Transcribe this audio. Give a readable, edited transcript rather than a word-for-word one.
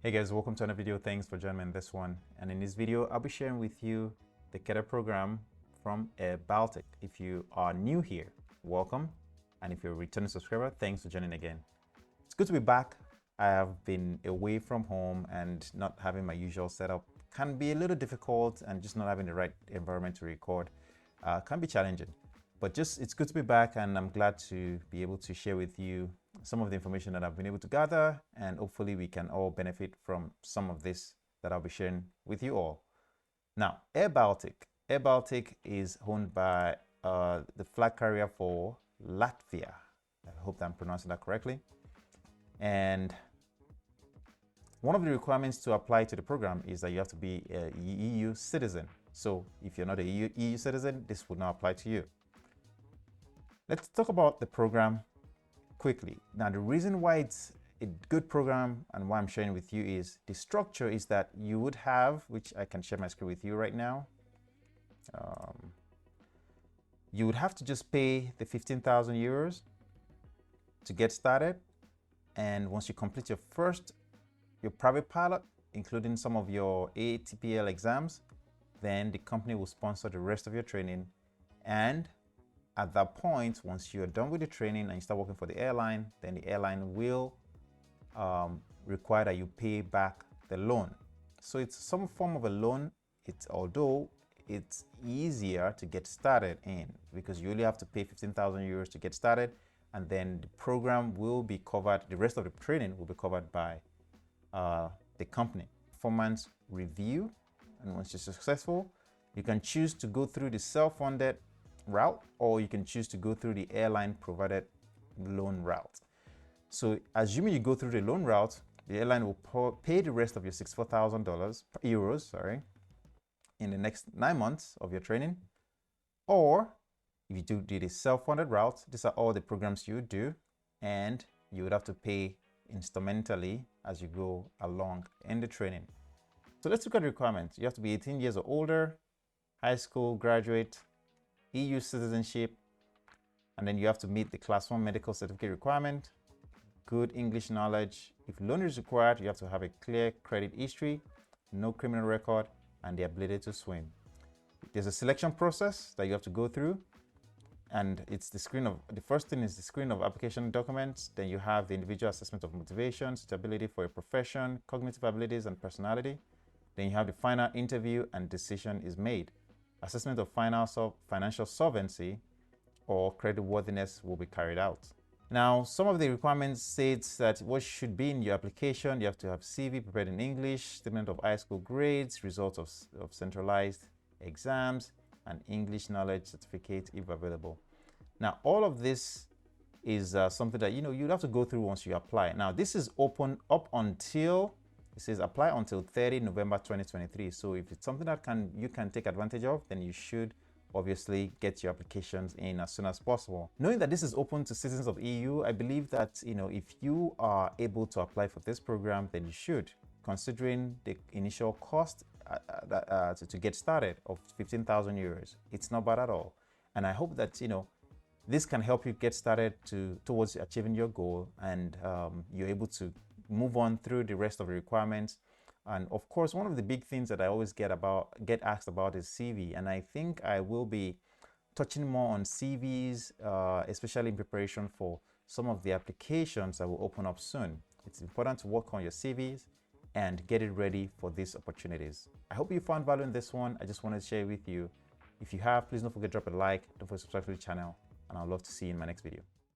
Hey guys, welcome to another video. Thanks for joining me in this one. And in this video, I'll be sharing with you the cadet program from airBaltic. If you are new here, welcome. And if you're a returning subscriber, thanks for joining again. It's good to be back. I have been away from home and not having my usual setup can be a little difficult, and just not having the right environment to record can be challenging. But it's good to be back, and I'm glad to be able to share with you some of the information that I've been able to gather, and hopefully we can all benefit from some of this that I'll be sharing with you all. Now, airBaltic. airBaltic is owned by the flag carrier for Latvia. I hope that I'm pronouncing that correctly. And one of the requirements to apply to the program is that you have to be a EU citizen. So if you're not a EU citizen, this would not apply to you. Let's talk about the program quickly. Now, the reason why it's a good program and why I'm sharing with you is the structure is that you would have, which I can share my screen with you right now. You would have to just pay the 15,000 euros to get started. And once you complete your private pilot, including some of your ATPL exams, then the company will sponsor the rest of your training. And at that point, once you're done with the training and you start working for the airline, then the airline will require that you pay back the loan. So it's some form of a loan. Although it's easier to get started in, because you only have to pay 15,000 euros to get started, and then the program will be covered, the rest of the training will be covered by the company. Performance review, and once you're successful, you can choose to go through the self-funded route, or you can choose to go through the airline provided loan route. So assuming you go through the loan route, the airline will pay the rest of your €64,000 in the next 9 months of your training. Or if you do the self-funded route, these are all the programs you would do, and you would have to pay instrumentally as you go along in the training. So let's look at the requirements. You have to be 18 years or older, high school graduate, EU citizenship, and then you have to meet the Class 1 medical certificate requirement, good English knowledge. If loan is required, you have to have a clear credit history, no criminal record, and the ability to swim. There's a selection process that you have to go through, and it's the first thing is the screen of application documents. Then you have the individual assessment of motivation, suitability for a profession, cognitive abilities, and personality. Then you have the final interview, and decision is made. Assessment of financial solvency or creditworthiness will be carried out. Now, some of the requirements states that what should be in your application: you have to have CV prepared in English, statement of high school grades, results of centralized exams, and English knowledge certificate if available. Now, all of this is something that you'd have to go through once you apply. Now, this is open up until, it says apply until 30 November 2023. So if it's something that you can take advantage of, then you should obviously get your applications in as soon as possible. Knowing that this is open to citizens of EU, I believe that if you are able to apply for this program, then you should, considering the initial cost to get started of 15,000 euros. It's not bad at all. And I hope that this can help you get started towards achieving your goal, and you're able to move on through the rest of the requirements. And of course, one of the big things that I always get asked about is CV, and I think I will be touching more on CVs, especially in preparation for some of the applications that will open up soon. It's important to work on your CVs and get it ready for these opportunities. I hope you found value in this one. I just wanted to share it with you. If you have, please don't forget to drop a like, don't forget to subscribe to the channel, and I'd love to see you in my next video.